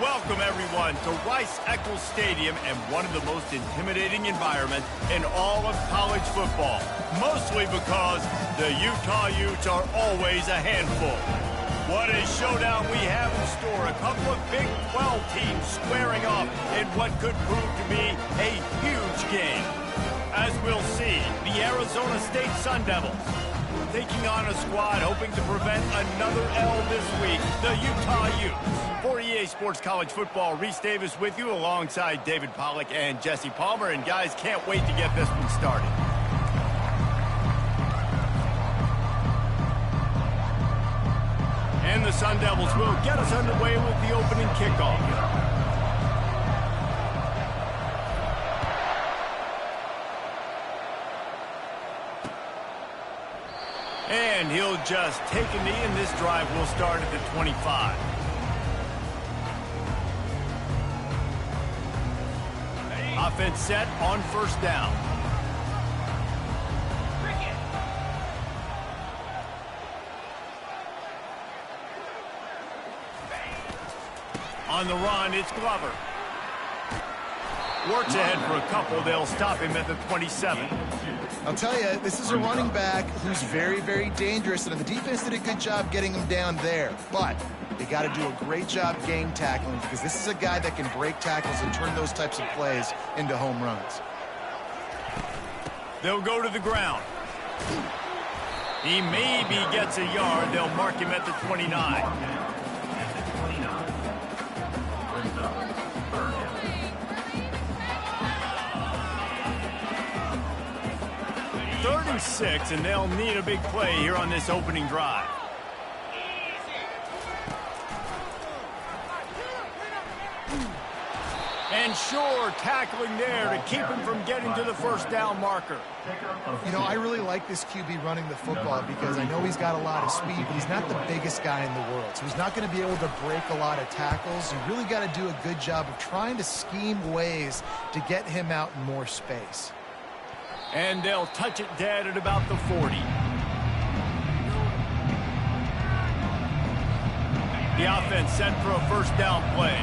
Welcome, everyone, to Rice-Eccles Stadium and one of the most intimidating environments in all of college football, mostly because the Utah Utes are always a handful. What a showdown we have in store. A couple of Big 12 teams squaring off in what could prove to be a huge game. As we'll see, the Arizona State Sun Devils taking on a squad hoping to prevent another L this week, the Utah Utes. For EA Sports College Football, Reese Davis with you alongside David Pollack and Jesse Palmer. And guys, can't wait to get this one started. And the Sun Devils will get us underway with the opening kickoff. And he'll just take a knee, and this drive will start at the 25. Offense set on first down. On the run, it's Glover. Works ahead for a couple. They'll stop him at the 27. I'll tell you, this is a running back who's very, very dangerous, and the defense did a good job getting him down there. But they got to do a great job game tackling, because this is a guy that can break tackles and turn those types of plays into home runs. They'll go to the ground. He maybe gets a yard. They'll mark him at the 29. 3rd and 6, and they'll need a big play here on this opening drive. And sure, tackling there to keep him from getting to the first down marker. You know, I really like this QB running the football because I know he's got a lot of speed, but he's not the biggest guy in the world. So he's not going to be able to break a lot of tackles. You really got to do a good job of trying to scheme ways to get him out in more space. And they'll touch it dead at about the 40. The offense set for a first down play.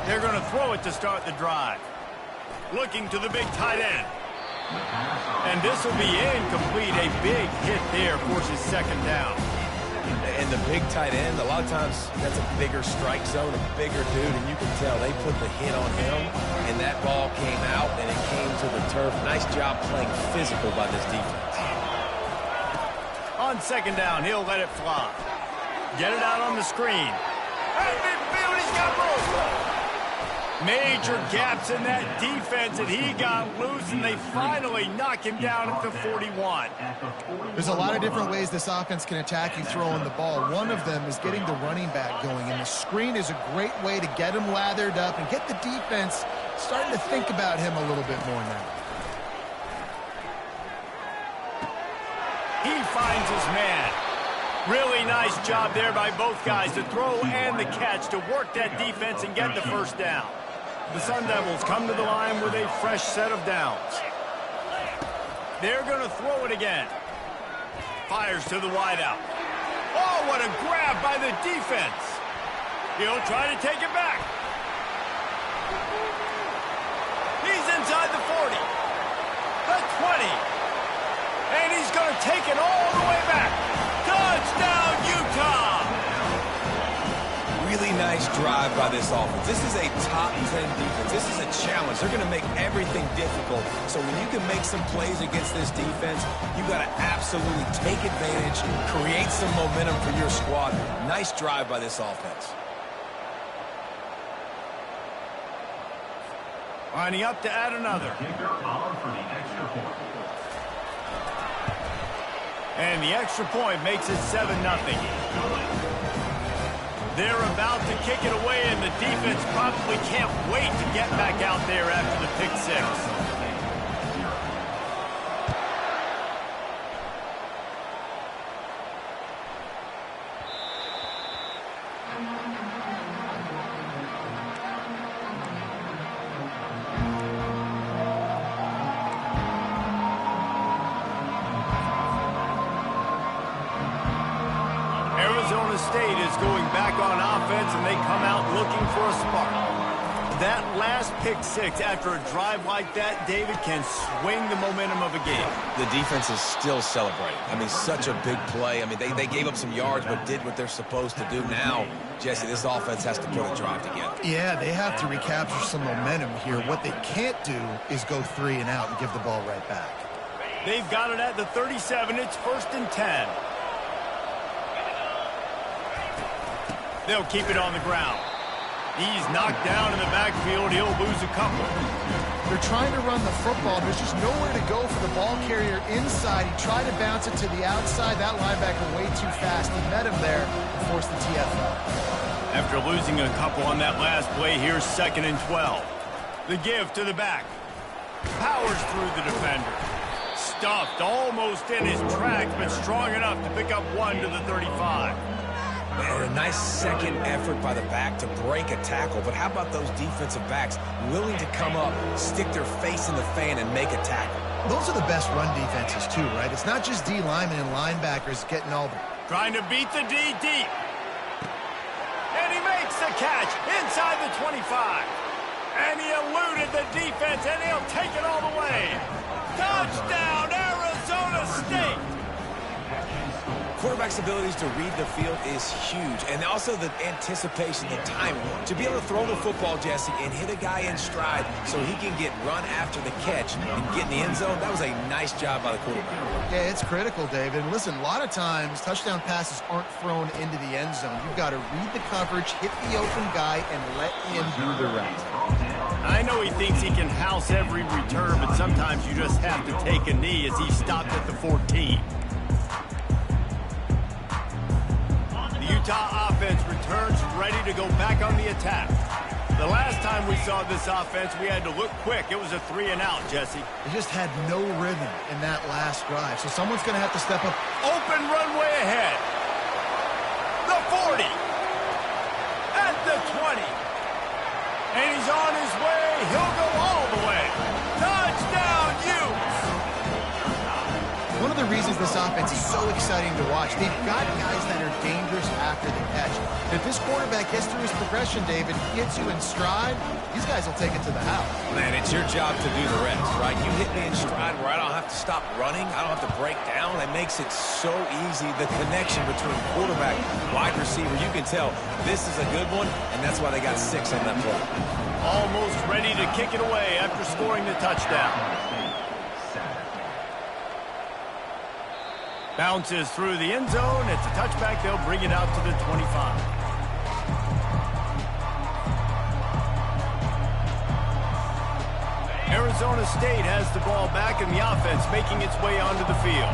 They're going to throw it to start the drive. Looking to the big tight end. And this will be incomplete. A big hit there forces second down. And the big tight end, a lot of times that's a bigger strike zone, a bigger dude, and you can tell they put the hit on him, and that ball came out, and it came to the turf. Nice job playing physical by this defense. On second down, he'll let it fly. Get it out on the screen. Hey, midfield, he's got room. Major gaps in that defense, and he got loose, and they finally knock him down at the 41. There's a lot of different ways this offense can attack you throwing the ball. One of them is getting the running back going, and the screen is a great way to get him lathered up and get the defense starting to think about him a little bit more now. He finds his man. Really nice job there by both guys, the throw and the catch, to work that defense and get the first down. The Sun Devils come to the line with a fresh set of downs. They're going to throw it again. Fires to the wideout. Oh, what a grab by the defense. He'll try to take it back. He's inside the 40. The 20. And he's going to take it all the way back. Touchdown, Utah! Really nice drive by this offense. This is a top 10 defense. This is a challenge. They're going to make everything difficult. So when you can make some plays against this defense, you got to absolutely take advantage, create some momentum for your squad. Nice drive by this offense. Lining up to add another. And the extra point makes it 7-0. They're about to kick it away, and the defense probably can't wait to get back out there after the pick six. State is going back on offense, and they come out looking for a spark. That last pick six after a drive like that, David, can swing the momentum of a game. The defense is still celebrating. I mean, such a big play. I mean, they gave up some yards but did what they're supposed to do. Now, Jesse, this offense has to put a drive together. Yeah, they have to recapture some momentum here. What they can't do is go 3 and out and give the ball right back. They've got it at the 37. It's 1st and 10. They'll keep it on the ground. He's knocked down in the backfield. He'll lose a couple. They're trying to run the football. There's just nowhere to go for the ball carrier inside. He tried to bounce it to the outside. That linebacker way too fast. He met him there and forced the TFL. After losing a couple on that last play, here's 2nd and 12. The give to the back. Powers through the defender. Stuffed almost in his tracks, but strong enough to pick up 1 to the 35. Man, a nice second effort by the back to break a tackle. But how about those defensive backs willing to come up, stick their face in the fan, and make a tackle? Those are the best run defenses, too, right? It's not just D linemen and linebackers getting all the... Trying to beat the D deep. And he makes the catch inside the 25. And he eluded the defense, and he'll take it all the way. Touchdown, Arizona State! Quarterback's abilities to read the field is huge, and also the anticipation, the timing. To be able to throw the football, Jesse, and hit a guy in stride so he can get run after the catch and get in the end zone, that was a nice job by the quarterback. Yeah, it's critical, David. And listen, a lot of times, touchdown passes aren't thrown into the end zone. You've got to read the coverage, hit the open guy, and let him do the rest. I know he thinks he can house every return, but sometimes you just have to take a knee as he stopped at the 14. Utah offense returns ready to go back on the attack. The last time we saw this offense, we had to look quick. It was a 3 and out, Jesse. They just had no rhythm in that last drive, so someone's going to have to step up. Open runway ahead. The 40. At the 20. And he's on his way. He'll go all the way. Touchdown, Utes! One of the reasons this offense is so exciting to watch, they've got guys that are dangerous after the catch. And if this quarterback gets through his progression, David, gets you in stride, these guys will take it to the house. Man, it's your job to do the rest, right? You hit me in stride where I don't have to stop running. I don't have to break down. That makes it so easy. The connection between quarterback, wide receiver, you can tell this is a good one, and that's why they got 6 on that play. Almost ready to kick it away after scoring the touchdown. Bounces through the end zone. It's a touchback. They'll bring it out to the 25. Arizona State has the ball back in the offense, making its way onto the field.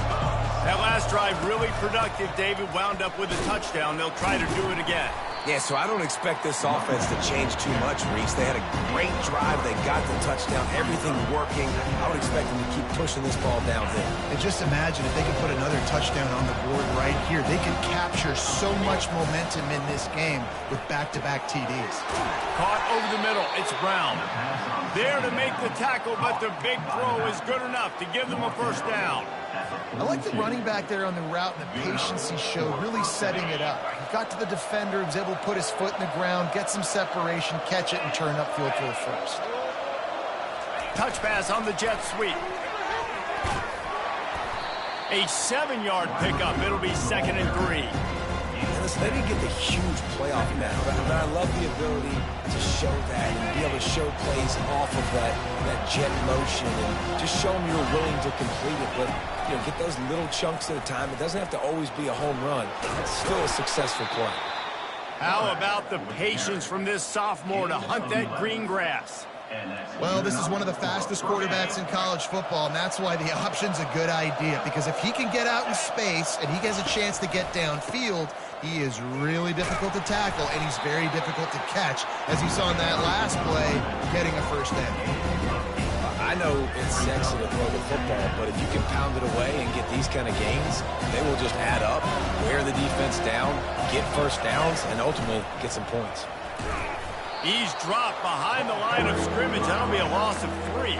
That last drive really productive. David wound up with a touchdown. They'll try to do it again. Yeah, so I don't expect this offense to change too much, Reese. They had a great drive. They got the touchdown. Everything working. I would expect them to keep pushing this ball downhill. And just imagine if they could put another touchdown on the board right here. They could capture so much momentum in this game with back-to-back TDs. Caught over the middle. It's Brown. There to make the tackle, but the big throw is good enough to give them a first down. I like the running back there on the route and the patience he showed, really setting it up. He got to the defender, was able to put his foot in the ground, get some separation, catch it, and turn upfield for the first. Touch pass on the jet sweep. A 7-yard pickup. It'll be 2nd and 3. Listen, they didn't get the huge playoff now, but I love the ability to show that and be able to show plays off of that jet motion and just show them you're willing to complete it. But, you know, get those little chunks at a time. It doesn't have to always be a home run. It's still a successful play. How about the patience from this sophomore to hunt that green grass? Well, this is one of the fastest quarterbacks in college football, and that's why the option's a good idea, because if he can get out in space and he has a chance to get downfield, he is really difficult to tackle, and he's very difficult to catch, as you saw in that last play, getting a first down. I know it's sexy to throw the football, but if you can pound it away and get these kind of gains, they will just add up, wear the defense down, get first downs, and ultimately get some points. He's dropped behind the line of scrimmage. That'll be a loss of 3.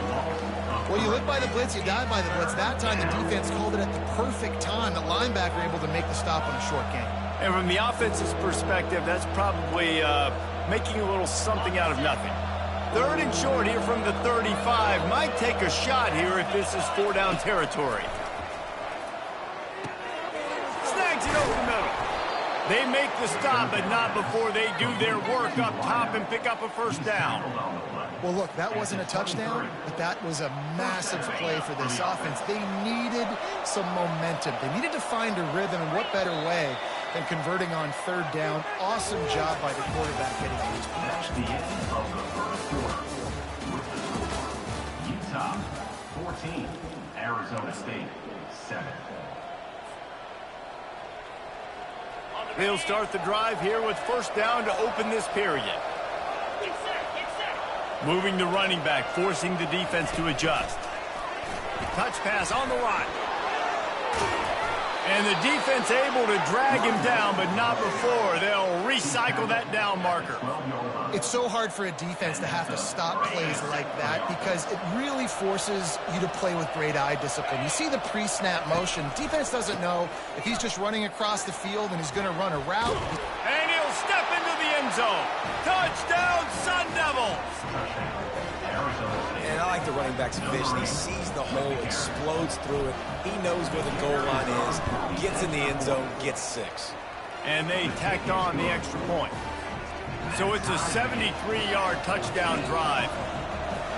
Well, you live by the blitz, you die by the blitz. That time the defense called it at the perfect time. The linebacker able to make the stop on a short game. And from the offense's perspective, that's probably making a little something out of nothing. 3rd and short here from the 35. Might take a shot here if this is 4-down territory. Snags it over the middle. They make the stop, but not before they do their work up top and pick up a 1st down. Well, look, that wasn't a touchdown, but that was a massive play for this offense. They needed some momentum. They needed to find a rhythm, and what better way than converting on 3rd down. Awesome job by the quarterback getting his possession. Utah 14, Arizona State 7. They'll start the drive here with 1st down to open this period. Moving the running back, forcing the defense to adjust. Touch pass on the line. And the defense able to drag him down, but not before. They'll recycle that down marker. It's so hard for a defense to have to stop plays like that because it really forces you to play with great eye discipline. You see the pre-snap motion. Defense doesn't know if he's just running across the field and he's going to run a route. And he'll step into the end zone. Touchdown, Sun Devils! And I like the running back's vision. He sees the hole, explodes through it. He knows where the goal line is, gets in the end zone, gets 6. And they tacked on the extra point. So it's a 73-yard touchdown drive.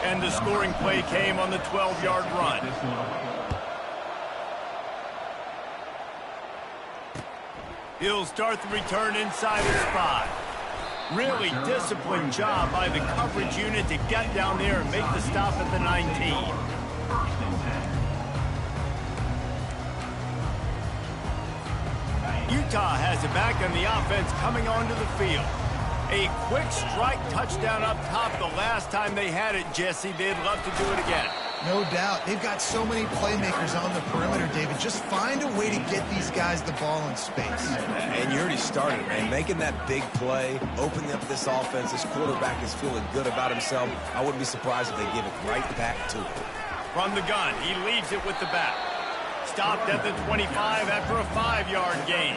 And the scoring play came on the 12-yard run. He'll start the return inside his 5. Really disciplined job by the coverage unit to get down there and make the stop at the 19. Utah has it back on the offense coming onto the field. A quick strike touchdown up top the last time they had it, Jesse. They'd love to do it again. No doubt. They've got so many playmakers on the perimeter, David. Just find a way to get these guys the ball in space. And you already started, man. Making that big play, opening up this offense. This quarterback is feeling good about himself. I wouldn't be surprised if they give it right back to him. From the gun, he leaves it with the back. Stopped at the 25 after a 5-yard gain.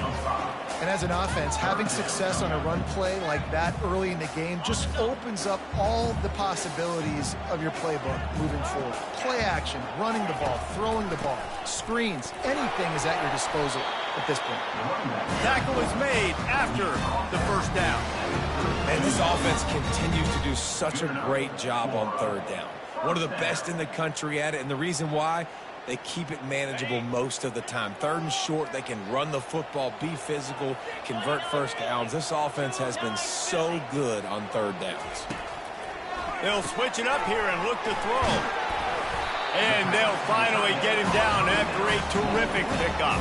And as an offense, having success on a run play like that early in the game just opens up all the possibilities of your playbook moving forward. Play action, running the ball, throwing the ball, screens, anything is at your disposal at this point. Tackle is made after the 1st down. And this offense continues to do such a great job on 3rd down. One of the best in the country at it, and the reason why, they keep it manageable most of the time. 3rd and short, they can run the football, be physical, convert 1st downs. This offense has been so good on 3rd downs. They'll switch it up here and look to throw. And they'll finally get him down after a terrific pickup.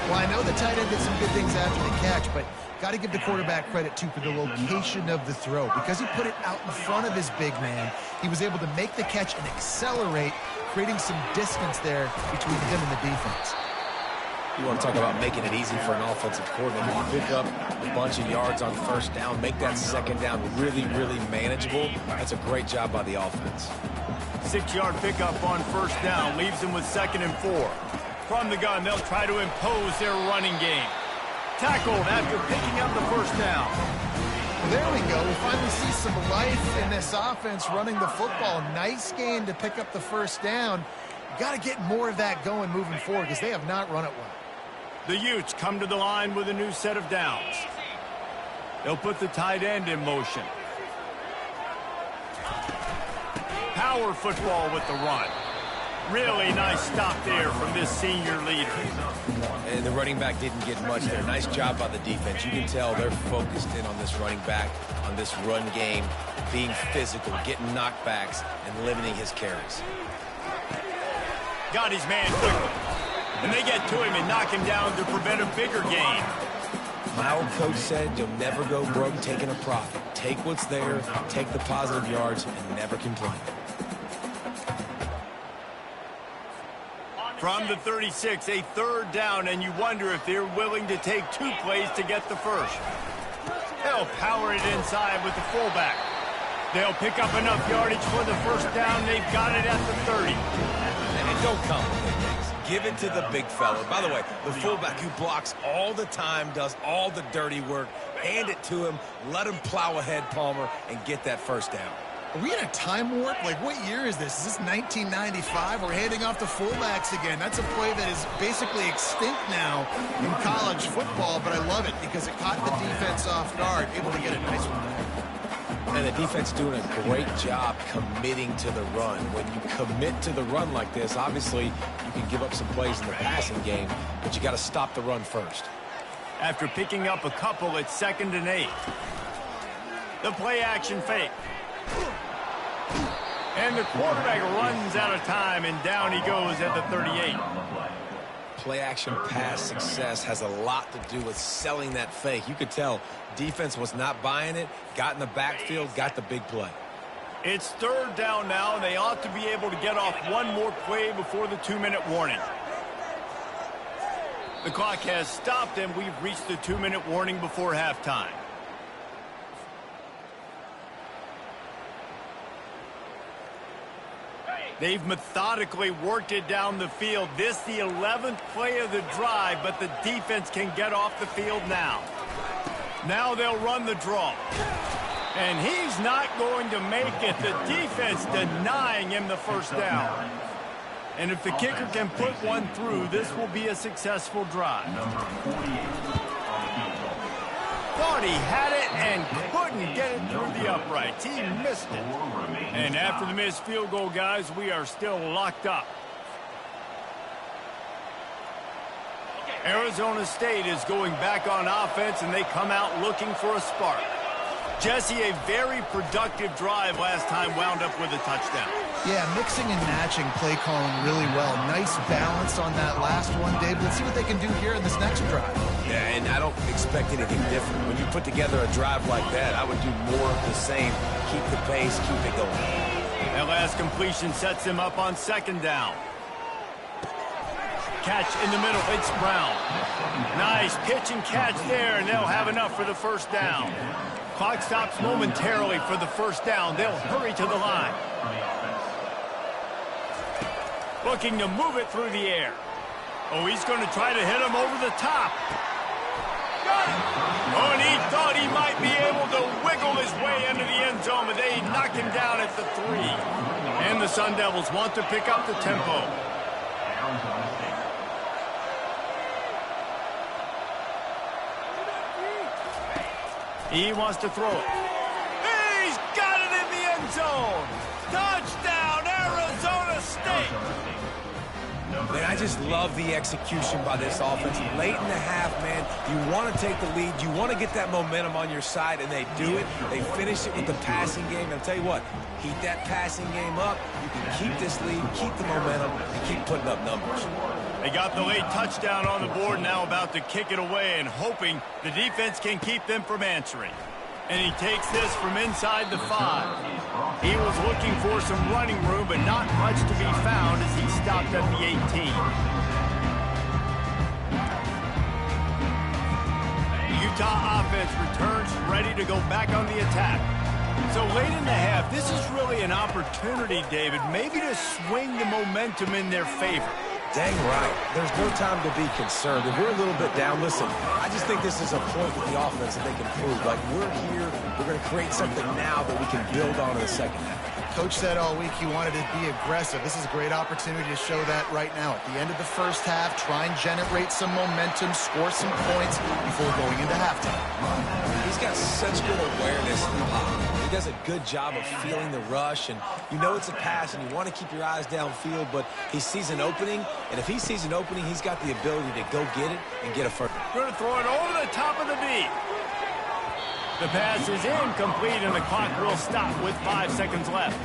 Well, I know the tight end did some good things after the catch, but got to give the quarterback credit, too, for the location of the throw. Because he put it out in front of his big man, he was able to make the catch and accelerate, creating some distance there between him and the defense. You want to talk about making it easy for an offensive coordinator. You pick up a bunch of yards on 1st down, make that 2nd down really, really manageable. That's a great job by the offense. 6-yard pickup on 1st down leaves them with 2nd and 4. From the gun, they'll try to impose their running game. Tackled after picking up the 1st down. Well, there we go. We finally see some life in this offense running the football. Nice gain to pick up the 1st down. Got to get more of that going moving forward because they have not run it well. The Utes come to the line with a new set of downs. They'll put the tight end in motion. Power football with the run. Really nice stop there from this senior leader. And the running back didn't get much there. Nice job by the defense. You can tell they're focused in on this running back, on this run game, being physical, getting knockbacks, and limiting his carries. Got his man quickly. And they get to him and knock him down to prevent a bigger gain. My old coach said you'll never go broke taking a profit. Take what's there, take the positive yards, and never complain. From the 36, a 3rd down, and you wonder if they're willing to take 2 plays to get the 1st. They'll power it inside with the fullback. They'll pick up enough yardage for the 1st down. They've got it at the 30. And don't complicate things. Give it to the big fella. By the way, the fullback who blocks all the time, does all the dirty work. Hand it to him, let him plow ahead, Palmer, and get that first down. Are we in a time warp? Like, what year is this? Is this 1995? We're handing off to fullbacks again. That's a play that is basically extinct now in college football, but I love it because it caught the defense off guard, able to get a nice one there. And the defense doing a great job committing to the run. When you commit to the run like this, obviously you can give up some plays in the passing game, but you got to stop the run first. After picking up a couple, it's 2nd and 8. The play action fake. And the quarterback runs out of time, and down he goes at the 38. Play action pass success has a lot to do with selling that fake. You could tell defense was not buying it, got in the backfield, got the big play. It's 3rd down now, and they ought to be able to get off one more play before the 2-minute warning. The clock has stopped, and we've reached the 2-minute warning before halftime. They've methodically worked it down the field. This the 11th play of the drive, but the defense can get off the field now. Now they'll run the draw. And he's not going to make it. The defense denying him the first down. And if the kicker can put one through, this will be a successful drive. Thought he had it and couldn't get it through the uprights. He missed it. And after the missed field goal, guys, we are still locked up. Arizona State is going back on offense, and they come out looking for a spark. Jesse, a very productive drive last time, wound up with a touchdown. Yeah, mixing and matching play calling really well. Nice balance on that last one, Dave. Let's see what they can do here in this next drive. Yeah, and I don't expect anything different. When you put together a drive like that, I would do more of the same. Keep the pace, keep it going. That last completion sets him up on 2nd down. Catch in the middle, it's Brown. Nice pitch and catch there, and they'll have enough for the first down. Clock stops momentarily for the first down. They'll hurry to the line. Looking to move it through the air. Oh, he's going to try to hit him over the top. Got it. Oh, and he thought he might be able to wiggle his way into the end zone, but they knocked him down at the 3. And the Sun Devils want to pick up the tempo. He wants to throw it. He's got it in the end zone. Touchdown, Arizona State. Man, I just love the execution by this offense. Late in the half, man, you want to take the lead. You want to get that momentum on your side, and they do it. They finish it with the passing game. And I'll tell you what, keep that passing game up. You can keep this lead, keep the momentum, and keep putting up numbers. They got the late touchdown on the board, now about to kick it away and hoping the defense can keep them from answering. And he takes this from inside the 5. He was looking for some running room, but not much to be found as he stopped at the 18. The Utah offense returns ready to go back on the attack. So late in the half, this is really an opportunity, David, maybe to swing the momentum in their favor. Dang right. There's no time to be concerned. If we're a little bit down, listen, I just think this is a point with the offense that they can prove. Like, we're here, we're going to create something now that we can build on in the second half. Coach said all week he wanted to be aggressive. This is a great opportunity to show that right now. At the end of the first half, try and generate some momentum, score some points before going into halftime. He's got such good awareness in the pocket. He does a good job of feeling the rush, and you know it's a pass, and you want to keep your eyes downfield, but he sees an opening, and if he sees an opening, he's got the ability to go get it and get a first. Going to throw it over the top of the D. The pass is incomplete, and the clock will stop with 5 seconds left.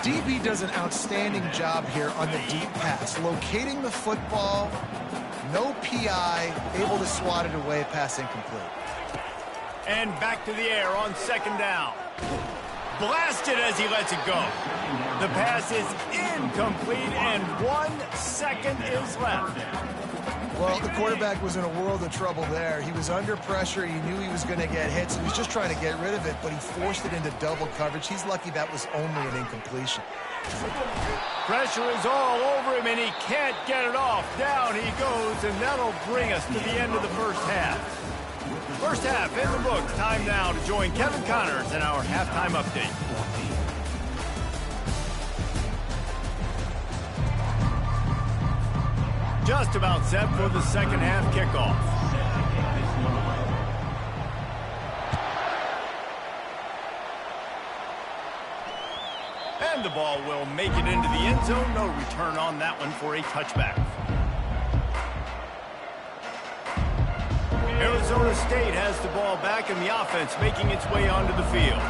DB does an outstanding job here on the deep pass, locating the football, no PI, able to swat it away, pass incomplete. And back to the air on 2nd down. Blasted as he lets it go. The pass is incomplete, and 1 second is left. Well, the quarterback was in a world of trouble there. He was under pressure. He knew he was going to get hit, so he was just trying to get rid of it, but he forced it into double coverage. He's lucky that was only an incompletion. Pressure is all over him, and he can't get it off. Down he goes, and that'll bring us to the end of the first half. First half in the books. Time now to join Kevin Connors in our halftime update. Just about set for the second half kickoff. And the ball will make it into the end zone. No return on that one for a touchback. Arizona State has the ball back, and the offense making its way onto the field.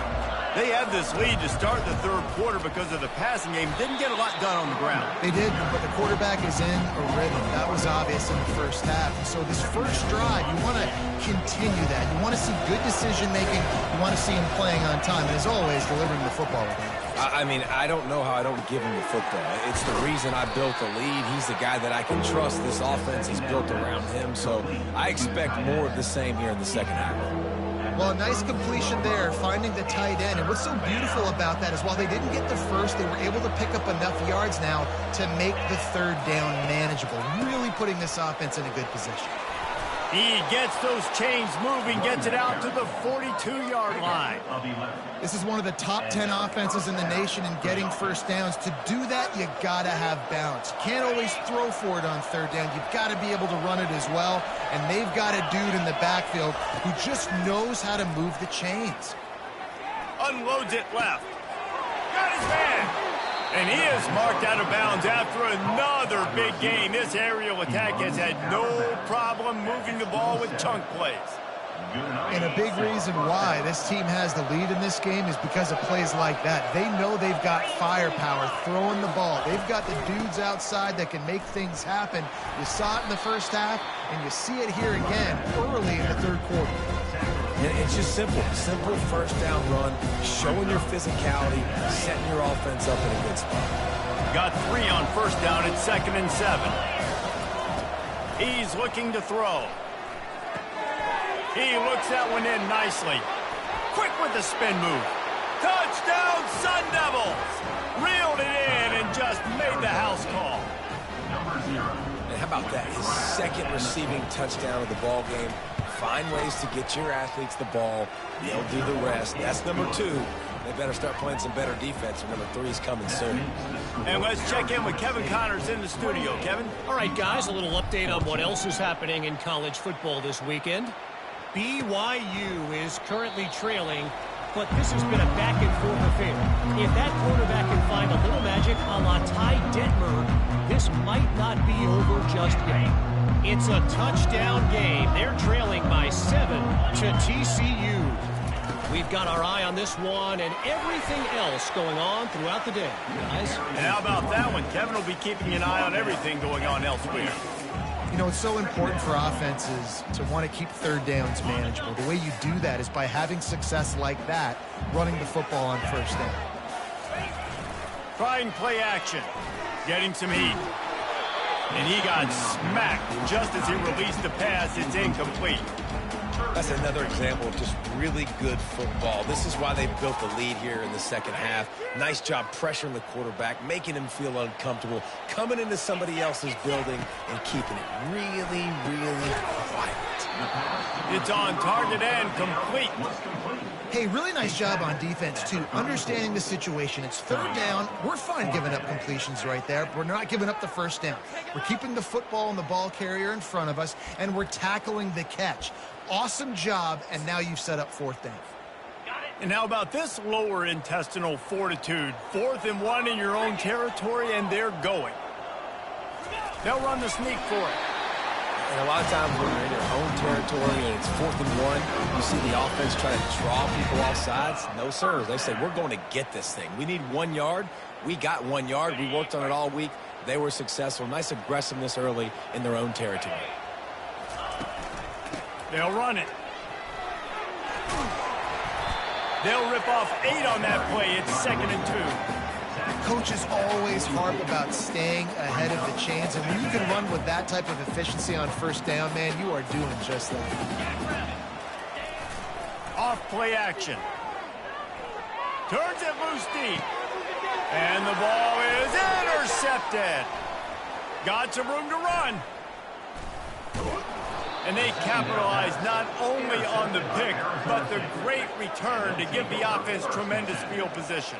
They had this lead to start the third quarter because of the passing game. Didn't get a lot done on the ground. They did, but the quarterback is in a rhythm. That was obvious in the first half. So this first drive, you want to continue that. You want to see good decision-making. You want to see him playing on time. And as always, delivering the football with him. I mean, I don't know how I don't give him the football. It's the reason I built the lead. He's the guy that I can trust. This offense is built around him. So I expect more of the same here in the second half. Well, a nice completion there, finding the tight end. And what's so beautiful about that is while they didn't get the first, they were able to pick up enough yards now to make the third down manageable, really putting this offense in a good position. He gets those chains moving, gets it out to the 42-yard line. This is one of the top 10 offenses in the nation in getting first downs. To do that, you got to have balance. You can't always throw for it on third down. You've got to be able to run it as well. And they've got a dude in the backfield who just knows how to move the chains. Unloads it left. Got his man. And he is marked out of bounds after another big game. This aerial attack has had no problem moving the ball with chunk plays. And a big reason why this team has the lead in this game is because of plays like that. They know they've got firepower throwing the ball. They've got the dudes outside that can make things happen. You saw it in the first half, and you see it here again early in the third quarter. And it's just simple first down run, showing your physicality, setting your offense up in a good spot. Got 3 on first down at 2nd and 7. He's looking to throw. He looks that one in nicely. Quick with the spin move. Touchdown, Sun Devils! Reeled it in and just made the house call. And how about that? His second receiving touchdown of the ball game. Find ways to get your athletes the ball. They'll do the rest. That's number 2. They better start playing some better defense, or number 3 is coming soon. And let's check in with Kevin Connors in the studio. Kevin? All right, guys, a little update on what else is happening in college football this weekend. BYU is currently trailing, but this has been a back-and-forth affair. If that quarterback can find a little magic a la Ty Detmer, this might not be over just yet. It's a touchdown game. They're trailing by 7 to TCU. We've got our eye on this one and everything else going on throughout the day, guys. And how about that one? Kevin will be keeping an eye on everything going on elsewhere. You know, it's so important for offenses to want to keep third downs manageable. The way you do that is by having success like that, running the football on first down. Trying play action. Getting some heat. And he got smacked just as he released the pass. It's incomplete. That's another example of just really good football. This is why they built the lead here in the second half. Nice job pressuring the quarterback, making him feel uncomfortable, coming into somebody else's building and keeping it really, really quiet. It's on target and complete. Hey, really nice job on defense, too, understanding the situation. It's third down. We're fine giving up completions right there, but we're not giving up the first down. We're keeping the football and the ball carrier in front of us, and we're tackling the catch. Awesome job, and now you've set up fourth down. And how about this lower intestinal fortitude? 4th and 1 in your own territory, and they're going. They'll run the sneak for it. And a lot of times when you're in your own territory and it's 4th and 1, you see the offense try to draw people off sides. No, sir. They say, we're going to get this thing. We need 1 yard. We got 1 yard. We worked on it all week. They were successful. Nice aggressiveness early in their own territory. They'll run it. They'll rip off 8 on that play. It's 2nd and 2. coaches always harp about staying ahead of the chains, and when you can run with that type of efficiency on first down, man, you are doing just that. Off play action. Turns it loose deep. And the ball is intercepted. Got some room to run. And they capitalize not only on the pick, but the great return to give the offense tremendous field position.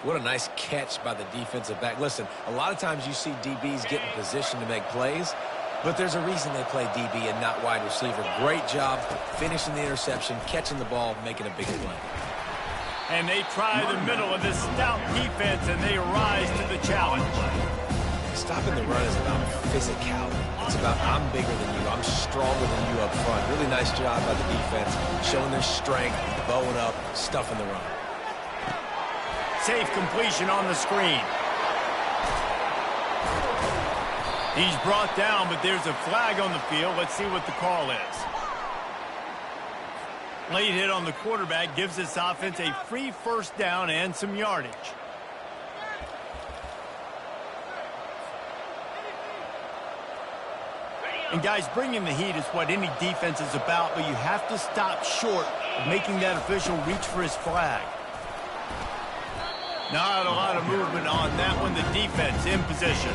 What a nice catch by the defensive back. Listen, a lot of times you see DBs get in position to make plays, but there's a reason they play DB and not wide receiver. Great job finishing the interception, catching the ball, making a big play. And they try the middle of this stout defense, and they rise to the challenge. Stopping the run is about physicality. It's about I'm bigger than you, I'm stronger than you up front. Really nice job by the defense, showing their strength, bowing up, stuffing the run. Safe completion on the screen. He's brought down, but there's a flag on the field. Let's see what the call is. Late hit on the quarterback gives this offense a free first down and some yardage. And guys, bringing the heat is what any defense is about, but you have to stop short of making that official reach for his flag. Not a lot of movement on that one. The defense in position.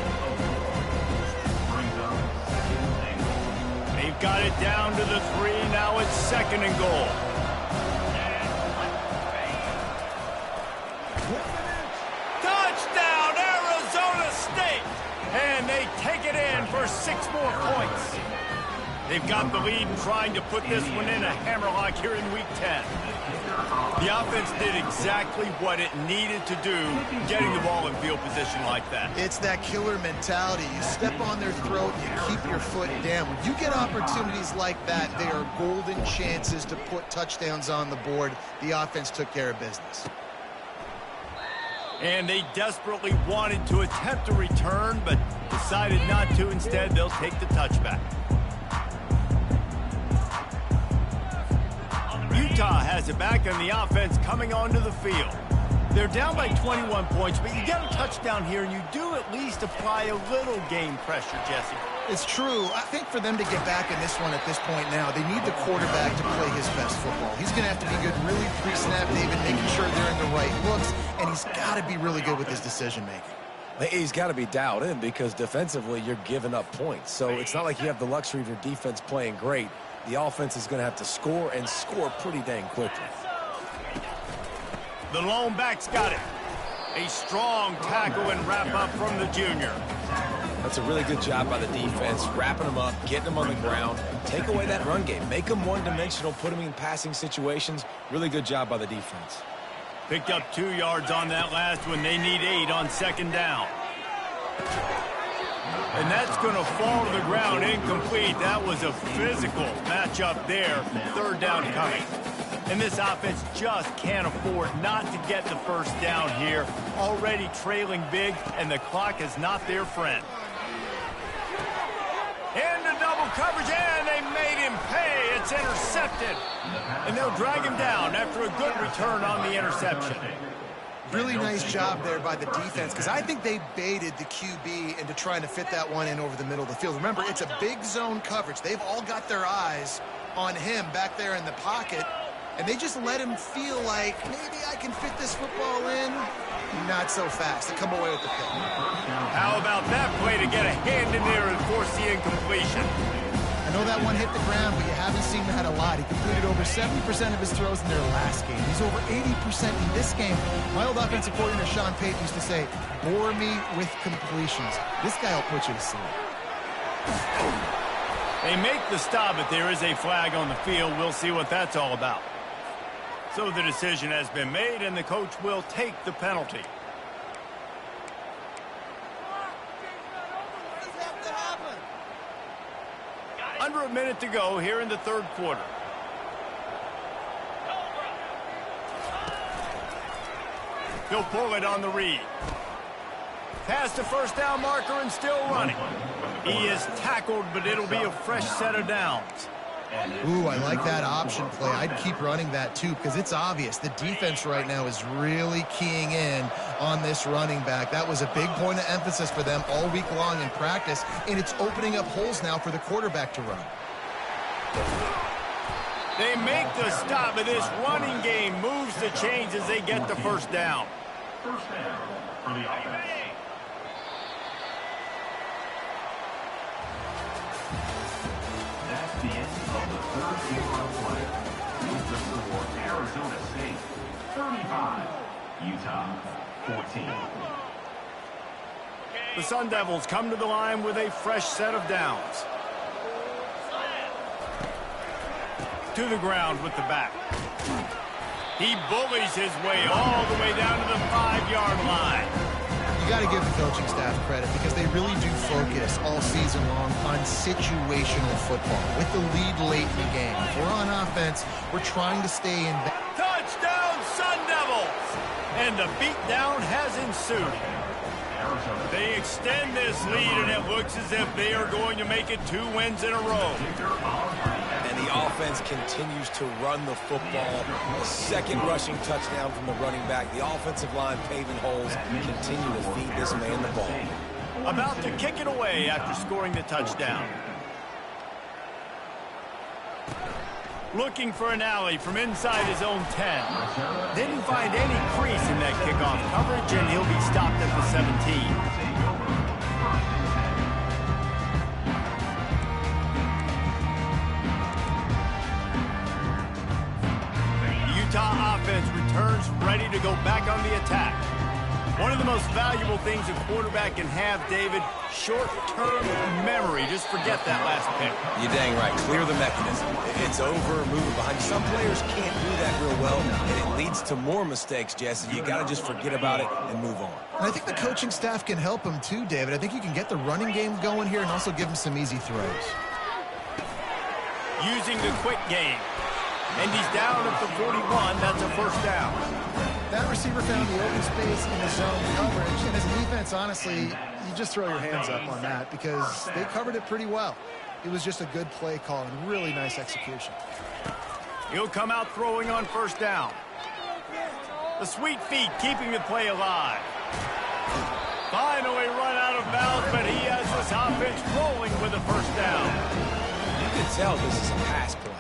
They've got it down to the 3. Now it's 2nd and goal. Touchdown, Arizona State! And they take it in for 6 more points. They've got the lead and trying to put this one in a hammerlock here in Week 10. The offense did exactly what it needed to do, getting the ball in field position like that. It's that killer mentality. You step on their throat, you keep your foot down. When you get opportunities like that, they are golden chances to put touchdowns on the board. The offense took care of business. And they desperately wanted to attempt a return, but decided not to. Instead, they'll take the touchback. Utah has it back, and the offense coming onto the field. They're down by 21 points, but you get a touchdown here, and you do at least apply a little game pressure, Jesse. It's true. I think for them to get back in this one at this point now, they need the quarterback to play his best football. He's going to have to be good really pre-snap, David, making sure they're in the right looks, and he's got to be really good with his decision-making. He's got to be dialed in because defensively you're giving up points. So it's not like you have the luxury of your defense playing great. The offense is going to have to score and score pretty dang quickly. The lone back's got it. A strong tackle and wrap up from the junior. That's a really good job by the defense, wrapping them up, getting them on the ground. Take away that run game. Make them one-dimensional, put them in passing situations. Really good job by the defense. Picked up 2 yards on that last one. They need 8 on 2nd down. And that's going to fall to the ground incomplete. That was a physical matchup there. 3rd down coming. And this offense just can't afford not to get the first down here. Already trailing big, and the clock is not their friend. Into double coverage, and they made him pay. It's intercepted. And they'll drag him down after a good return on the interception. Really nice job there by the defense, because I think they baited the QB into trying to fit that one in over the middle of the field. Remember, it's a big zone coverage. They've all got their eyes on him back there in the pocket, and they just let him feel like, maybe I can fit this football in. Not so fast. They come away with the pick. How about that play to get a hand in there and force the incompletion? I know that one hit the ground, but you haven't seen that a lot. He completed over 70% of his throws in their last game. He's over 80% in this game. My old offensive coordinator, Sean Payton, used to say, bore me with completions. This guy will put you to sleep. They make the stop, but there is a flag on the field. We'll see what that's all about. So the decision has been made, and the coach will take the penalty. Under a minute to go here in the 3rd quarter. He'll pull it on the read. Past the first down marker and still running. He is tackled, but it'll be a fresh set of downs. Ooh, I like that option play. I'd keep running that too because it's obvious the defense right now is really keying in on this running back. That was a big point of emphasis for them all week long in practice, and it's opening up holes now for the quarterback to run. They make the stop, but this running game moves the chains as they get the first down. First down for the offense. That's the end of the third quarter of play. With the score, Arizona State 35, Utah 14. The Sun Devils come to the line with a fresh set of downs. To the ground with the back. He bullies his way all the way down to the 5-yard line. You got to give the coaching staff credit because they really do focus all season long on situational football with the lead late in the game. If we're on offense, we're trying to stay in. Touchdown, Sun Devils! And the beatdown has ensued. They extend this lead, and it looks as if they are going to make it 2 wins in a row. And the offense continues to run the football. A second rushing touchdown from the running back. The offensive line paving holes. Continue to feed this man the ball. About to kick it away after scoring the touchdown. Looking for an alley from inside his own 10. Didn't find any crease in that kickoff coverage, and he'll be stopped at the 17. Utah offense returns ready to go back on the attack. One of the most valuable things a quarterback can have, David, short-term memory. Just forget that last pick. You're dang right. Clear the mechanism. It's over, move it behind. Some players can't do that real well, and it leads to more mistakes, Jesse. You got to just forget about it and move on. And I think the coaching staff can help him too, David. I think you can get the running game going here and also give him some easy throws. Using the quick game. And he's down at the 41. That's a first down. That receiver found the open space in the zone coverage. And as a defense, honestly, you just throw your hands up on that because they covered it pretty well. It was just a good play call and really nice execution. He'll come out throwing on first down. The sweet feet keeping the play alive. Finally run out of bounds, but he has this offense rolling with a first down. You can tell this is a pass play.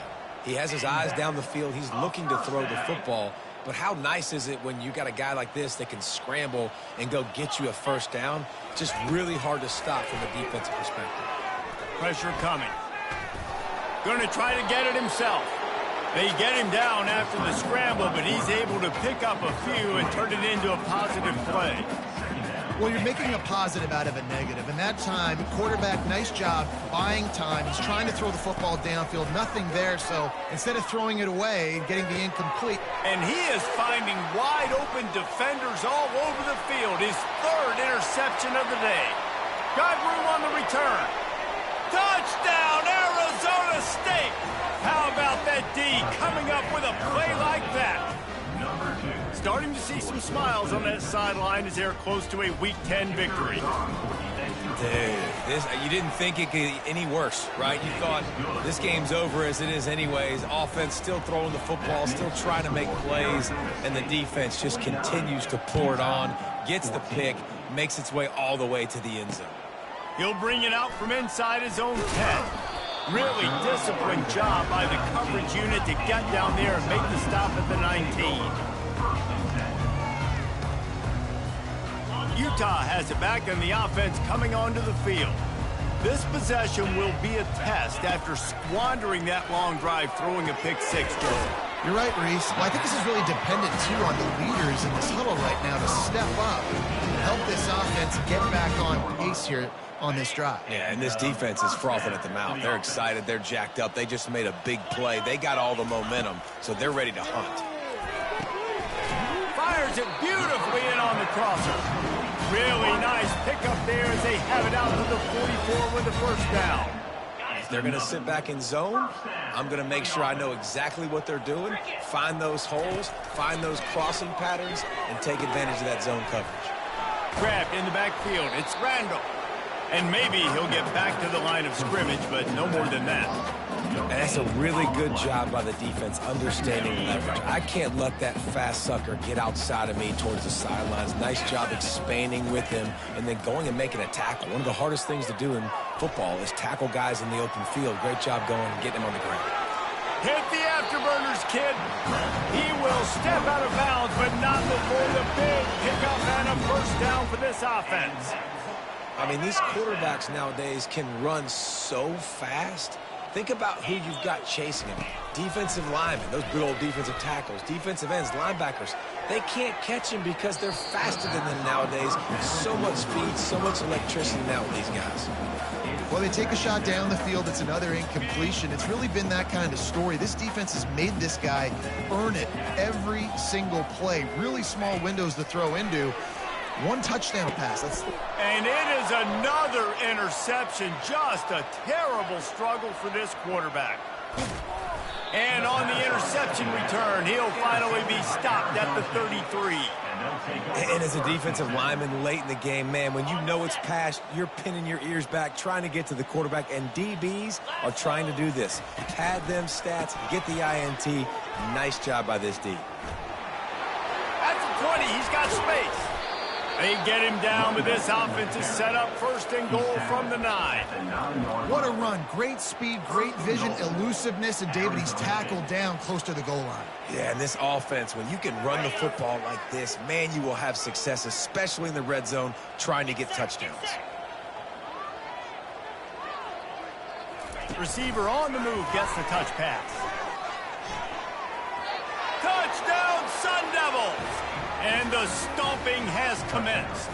He has his eyes down the field. He's looking to throw the football. But how nice is it when you got a guy like this that can scramble and go get you a first down? Just really hard to stop from a defensive perspective. Pressure coming. Going to try to get it himself. They get him down after the scramble, but he's able to pick up a few and turn it into a positive play. Well, you're making a positive out of a negative. And that time, quarterback, nice job buying time. He's trying to throw the football downfield. Nothing there, so instead of throwing it away and getting the incomplete. And he is finding wide open defenders all over the field. His third interception of the day. Got room on the return. Touchdown, Arizona State! How about that D coming up with a play like that? Starting to see some smiles on that sideline as they're close to a Week 10 victory. Dude, you didn't think it could get any worse, right? You thought this game's over as it is anyways. Offense still throwing the football, still trying to make plays, and the defense just continues to pour it on, gets the pick, makes its way all the way to the end zone. He'll bring it out from inside his own 10. Really disciplined job by the coverage unit to get down there and make the stop at the 19. Utah has it back, and the offense coming onto the field. This possession will be a test after squandering that long drive, throwing a pick six, Joe. You're right, Reese. Well, I think this is really dependent, too, on the leaders in this huddle right now to step up and help this offense get back on pace here on this drive. Yeah, and this defense is frothing at the mouth. They're excited. They're jacked up. They just made a big play. They got all the momentum, so they're ready to hunt. Fires it beautifully in on the crosser. Really nice pickup there as they have it out to the 44 with the first down. If they're going to sit back in zone, I'm going to make sure I know exactly what they're doing, find those holes, find those crossing patterns, and take advantage of that zone coverage. Grabbed in the backfield. It's Randall. And maybe he'll get back to the line of scrimmage, but no more than that. And that's a really good job by the defense understanding leverage. I can't let that fast sucker get outside of me towards the sidelines. Nice job expanding with him and then going and making a tackle. One of the hardest things to do in football is tackle guys in the open field. Great job going and getting him on the ground. Hit the afterburners, kid. He will step out of bounds, but not before the big pickup and a first down for this offense. I mean, these quarterbacks nowadays can run so fast. Think about who you've got chasing him. Defensive linemen, those big old defensive tackles, defensive ends, linebackers. They can't catch him because they're faster than them nowadays. So much speed, so much electricity now with these guys. Well, they take a shot down the field. It's another incompletion. It's really been that kind of story. This defense has made this guy earn it every single play. Really small windows to throw into. One touchdown pass. And it is another interception. Just a terrible struggle for this quarterback. And on the interception return, he'll finally be stopped at the 33. And as a defensive lineman late in the game, man, when you know it's past, you're pinning your ears back, trying to get to the quarterback, and DBs are trying to do this. Pad them stats, get the INT. Nice job by this D. At the 20, he's got space. They get him down, but this offense is set up first and goal from the 9. What a run. Great speed, great vision, elusiveness, and David, he's tackled down close to the goal line. Yeah, and this offense, when you can run the football like this, man, you will have success, especially in the red zone, trying to get touchdowns. Receiver on the move gets the touch pass. Touchdown, Sun Devils! And the stomping has commenced.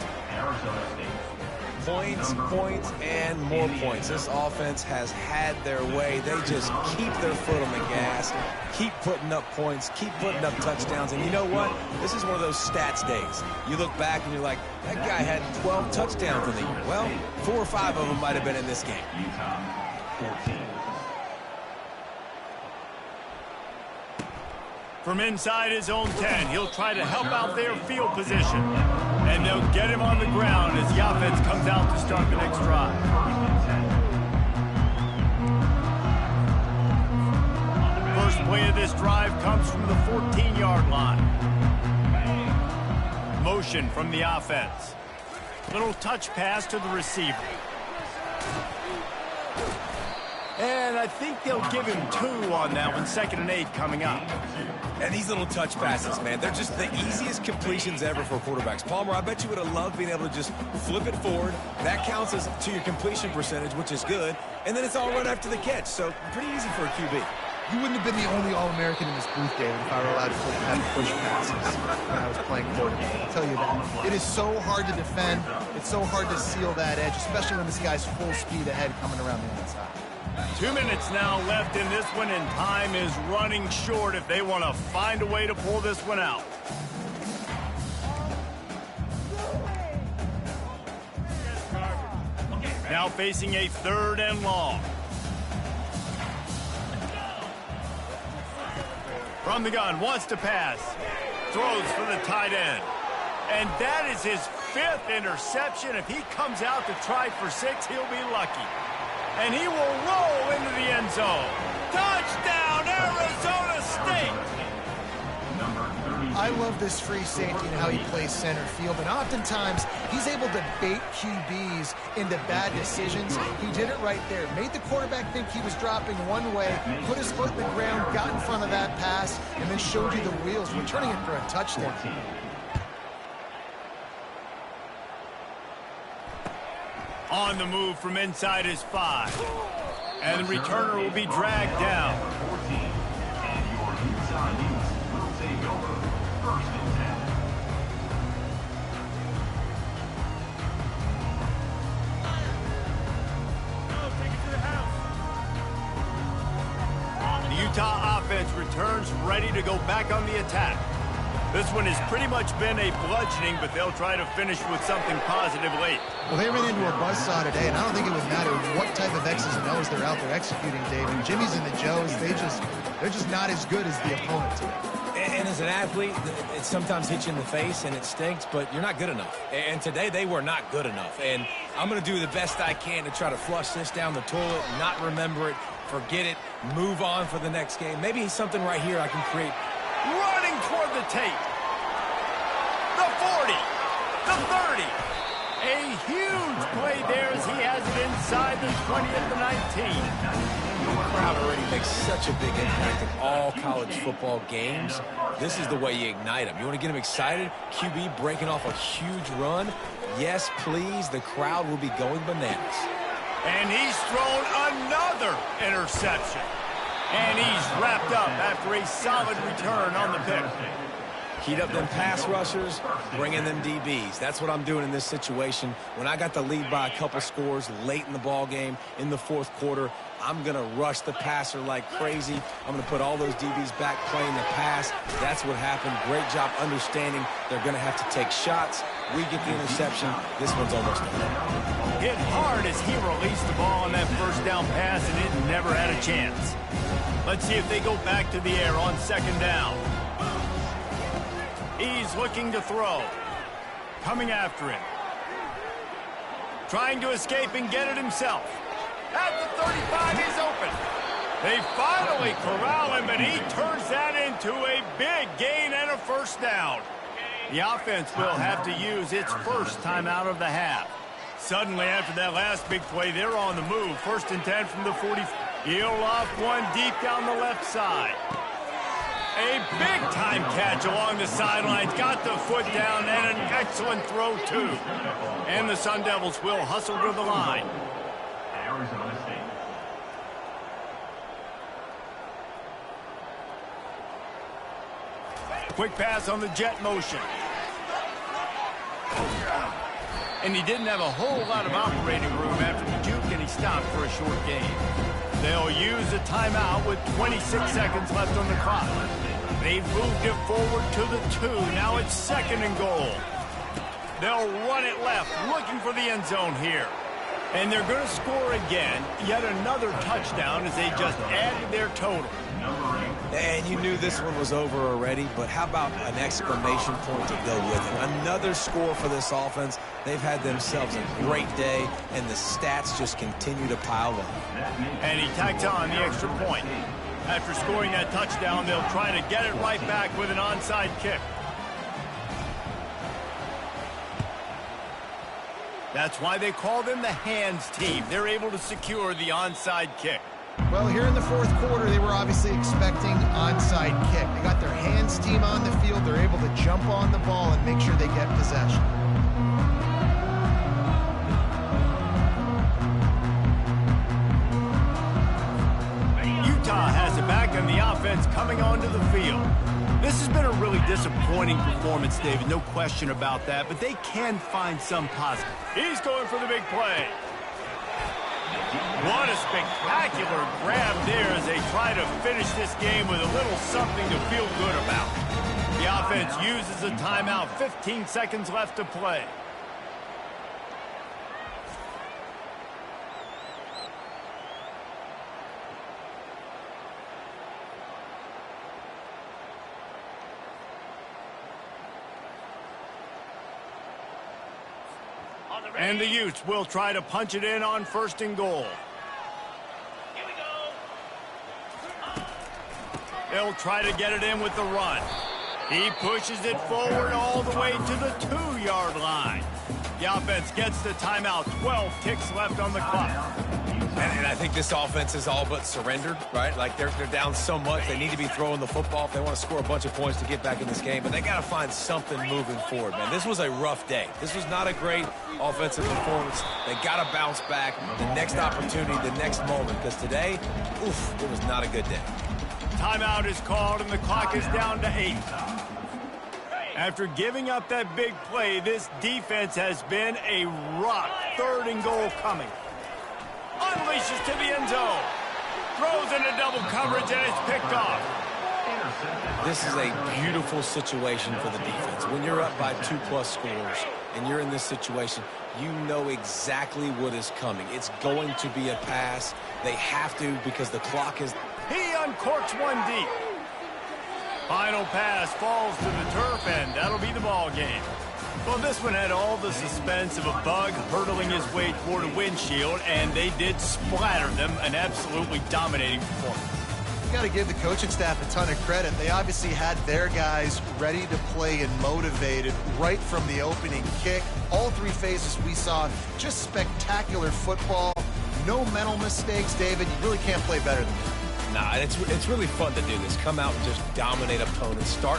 Points, points, and more points. This offense has had their way. They just keep their foot on the gas, keep putting up points, keep putting up touchdowns. And you know what? This is one of those stats days. You look back and you're like, that guy had 12 touchdowns in the year. Well, 4 or 5 of them might have been in this game. Utah 14. From inside his own 10, he'll try to help out their field position. And they'll get him on the ground as the offense comes out to start the next drive. First play of this drive comes from the 14-yard line. Motion from the offense. Little touch pass to the receiver. And I think they'll give him 2 on that one, 2nd and 8 coming up. And these little touch passes, man, they're just the easiest completions ever for quarterbacks. Palmer, I bet you would have loved being able to just flip it forward. That counts as to your completion percentage, which is good. And then it's all right after the catch, so pretty easy for a QB. You wouldn't have been the only All-American in this booth, David, if I were allowed to have push passes when I was playing quarterback. I'll tell you that. It is so hard to defend. It's so hard to seal that edge, especially when this guy's full speed ahead coming around the inside. 2 minutes now left in this one, and time is running short if they want to find a way to pull this one out. Now facing a 3rd and long. From the gun, wants to pass. Throws for the tight end. And that is his 5th interception. If he comes out to try for 6, he'll be lucky. And he will roll into the end zone. Touchdown, Arizona State! I love this free safety and how he plays center field, and oftentimes he's able to bait QBs into bad decisions. He did it right there. Made the quarterback think he was dropping one way, put his foot in the ground, got in front of that pass, and then showed you the wheels, returning it for a touchdown. On the move from inside his 5. And the returner will be dragged down. 14. And your Utah Utes will take over 1st and 10. The Utah offense returns ready to go back on the attack. This one has pretty much been a bludgeoning, but they'll try to finish with something positive late. Well, they ran into a buzzsaw today, and I don't think it would matter what type of X's and O's they're out there executing, Dave. And Jimmy's and the Joes, they're just not as good as the opponent today. And as an athlete, it sometimes hits you in the face and it stinks, but you're not good enough. And today they were not good enough. And I'm going to do the best I can to try to flush this down the toilet, not remember it, forget it, move on for the next game. Maybe something right here I can create. Running toward the tape. The 40. The 30. A huge play there as he has it inside the 20 at the 19. The crowd already makes such a big impact in all college football games. This is the way you ignite them. You want to get them excited? QB breaking off a huge run? Yes, please. The crowd will be going bananas. And he's thrown another interception. And he's wrapped up after a solid return on the pick. Heat up them pass rushers, bring in them DBs. That's what I'm doing in this situation. When I got the lead by a couple scores late in the ball game, in the fourth quarter, I'm going to rush the passer like crazy. I'm going to put all those DBs back playing the pass. That's what happened. Great job understanding they're going to have to take shots. We get the interception. This one's almost done. Hit hard as he released the ball on that first down pass, and it never had a chance. Let's see if they go back to the air on second down. He's looking to throw. Coming after him. Trying to escape and get it himself. At the 35, he's open. They finally corral him, but he turns that into a big gain and a first down. The offense will have to use its first timeout of the half. Suddenly, after that last big play, they're on the move. First and 10 from the 40. He'll off one deep down the left side. A big-time catch along the sidelines. Got the foot down and an excellent throw, too. And the Sun Devils will hustle to the line. Arizona State. Quick pass on the jet motion. And he didn't have a whole lot of operating room after the juke, and he stopped for a short game. They'll use a timeout with 26 seconds left on the clock. They've moved it forward to the 2. Now it's second and goal. They'll run it left, looking for the end zone here. And they're going to score again, yet another touchdown as they just added their total. And you knew this one was over already, but how about an exclamation point to go with it? Another score for this offense. They've had themselves a great day, and the stats just continue to pile up. And he tacks on the extra point. After scoring that touchdown, they'll try to get it right back with an onside kick. That's why they call them the hands team. They're able to secure the onside kick. Well, here in the fourth quarter, they were obviously expecting onside kick. They got their hands team on the field. They're able to jump on the ball and make sure they get possession. Utah has it back, and the offense coming onto the field. This has been a really disappointing performance, David, no question about that, but they can find some positive. He's going for the big play. What a spectacular grab there as they try to finish this game with a little something to feel good about. The offense uses a timeout, 15 seconds left to play. And the Utes will try to punch it in on first and goal. Here we go. They'll try to get it in with the run. He pushes it forward all the way to the 2-yard line. The offense gets the timeout. 12 ticks left on the clock. And I think this offense is all but surrendered, right? Like they're down so much. They need to be throwing the football if they want to score a bunch of points to get back in this game. But they got to find something moving forward, man. This was a rough day. This was not a great offensive performance. They got to bounce back. The next opportunity, the next moment. Because today, oof, it was not a good day. Timeout is called, and the clock is down to 8. After giving up that big play, this defense has been a rock. Third and goal coming. Unleashes to the end zone. Throws into double coverage, and it's picked off. This is a beautiful situation for the defense. When you're up by 2+ scores and you're in this situation, you know exactly what is coming. It's going to be a pass. They have to because the clock is... He uncorks one deep. Final pass falls to the turf, and that'll be the ball game. Well, this one had all the suspense of a bug hurtling his way toward a windshield, and they did splatter them. An absolutely dominating performance. Got to give the coaching staff a ton of credit. They obviously had their guys ready to play and motivated right from the opening kick. All three phases we saw, just spectacular football. No mental mistakes, David. You really can't play better than that. Nah, it's really fun to do this. Come out and just dominate opponents. Start